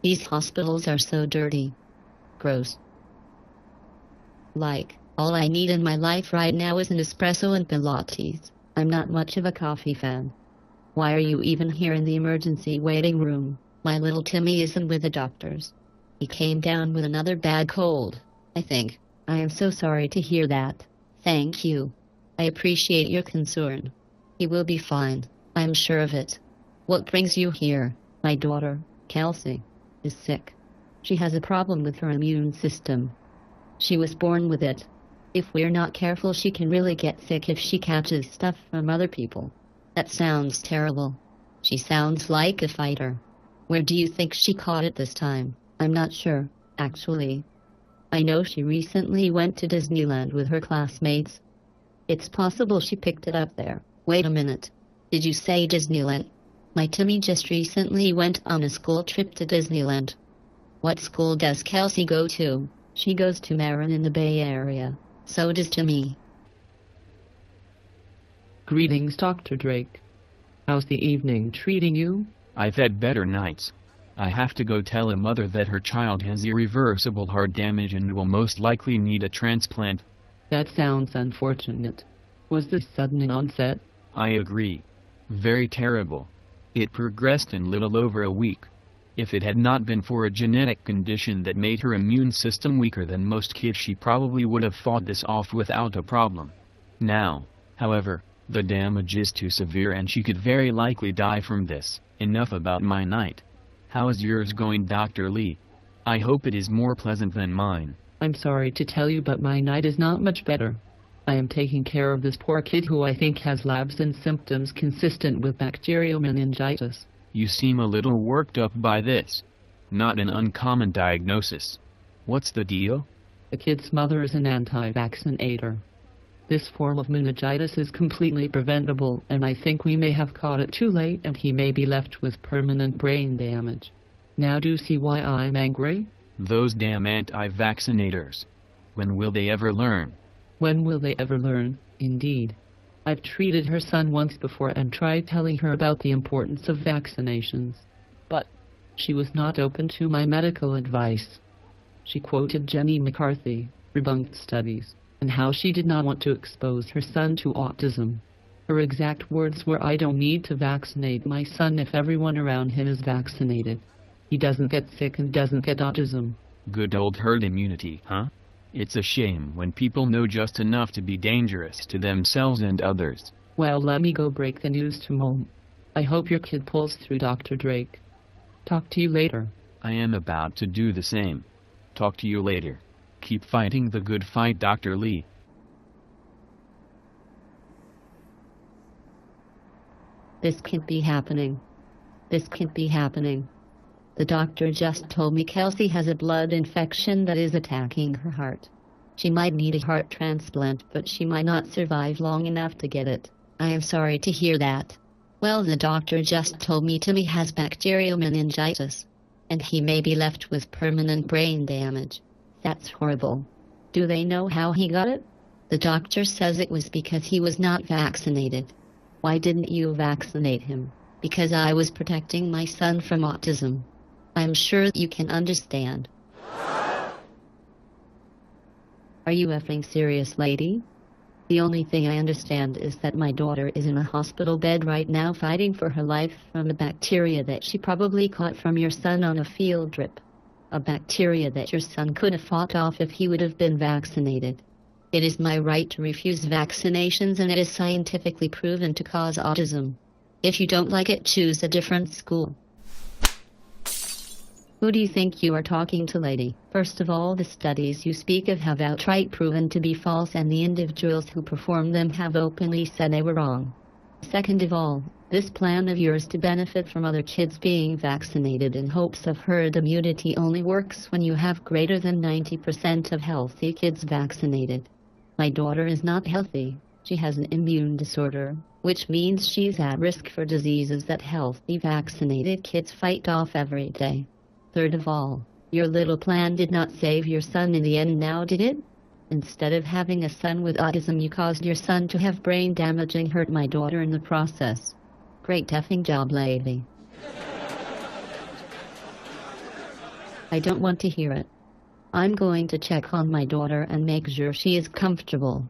These hospitals are so dirty. Gross. Like, all I need in my life right now is an espresso and Pilates. I'm not much of a coffee fan. Why are you even here in the emergency waiting room? My little Timmy isn't with the doctors. He came down with another bad cold, I think. I am so sorry to hear that. Thank you. I appreciate your concern. He will be fine. I'm sure of it. What brings you here? My daughter, Kelsey, is sick. She has a problem with her immune system. She was born with it. If we're not careful, she can really get sick if she catches stuff from other people. That sounds terrible. She sounds like a fighter. Where do you think she caught it this time? I'm not sure, actually. I know she recently went to Disneyland with her classmates. It's possible she picked it up there. Wait a minute. Did you say Disneyland? My Timmy just recently went on a school trip to Disneyland. What school does Kelsey go to? She goes to Marin in the Bay Area. So does Timmy. Greetings, Dr. Drake. How's the evening treating you? I've had better nights. I have to go tell a mother that her child has irreversible heart damage and will most likely need a transplant. That sounds unfortunate. Was this sudden in onset? I agree. Very terrible. It progressed in little over a week. If it had not been for a genetic condition that made her immune system weaker than most kids, she probably would have fought this off without a problem. Now, however, the damage is too severe and she could very likely die from this. Enough about my night. How is yours going, Dr. Lee? I hope it is more pleasant than mine. I'm sorry to tell you, but my night is not much better. I am taking care of this poor kid who I think has labs and symptoms consistent with bacterial meningitis. You seem a little worked up by this. Not an uncommon diagnosis. What's the deal? The kid's mother is an anti-vaccinator. This form of meningitis is completely preventable, and I think we may have caught it too late and he may be left with permanent brain damage. Now do you see why I'm angry? Those damn anti-vaccinators. When will they ever learn? When will they ever learn, indeed. I've treated her son once before and tried telling her about the importance of vaccinations. But she was not open to my medical advice. She quoted Jenny McCarthy, debunked studies, and how she did not want to expose her son to autism. Her exact words were, "I don't need to vaccinate my son if everyone around him is vaccinated. He doesn't get sick and doesn't get autism." Good old herd immunity, huh? It's a shame when people know just enough to be dangerous to themselves and others. Well, let me go break the news to Mom. I hope your kid pulls through, Dr. Drake. Talk to you later. I am about to do the same. Talk to you later. Keep fighting the good fight, Dr. Lee. This can't be happening. This can't be happening. The doctor just told me Kelsey has a blood infection that is attacking her heart. She might need a heart transplant, but she might not survive long enough to get it. I am sorry to hear that. Well, the doctor just told me Timmy has bacterial meningitis, and he may be left with permanent brain damage. That's horrible. Do they know how he got it? The doctor says it was because he was not vaccinated. Why didn't you vaccinate him? Because I was protecting my son from autism. I'm sure you can understand. Are you effing serious, lady? The only thing I understand is that my daughter is in a hospital bed right now fighting for her life from a bacteria that she probably caught from your son on a field trip. A bacteria that your son could have fought off if he would have been vaccinated. It is my right to refuse vaccinations, and it is scientifically proven to cause autism. If you don't like it, choose a different school. Who do you think you are talking to, lady? First of all, the studies you speak of have outright proven to be false, and the individuals who performed them have openly said they were wrong. Second of all, this plan of yours to benefit from other kids being vaccinated in hopes of herd immunity only works when you have greater than 90% of healthy kids vaccinated. My daughter is not healthy. She has an immune disorder, which means she's at risk for diseases that healthy vaccinated kids fight off every day. Third of all, your little plan did not save your son in the end, now did it? Instead of having a son with autism, you caused your son to have brain damage and hurt my daughter in the process. Great effing job, lady. I don't want to hear it. I'm going to check on my daughter and make sure she is comfortable.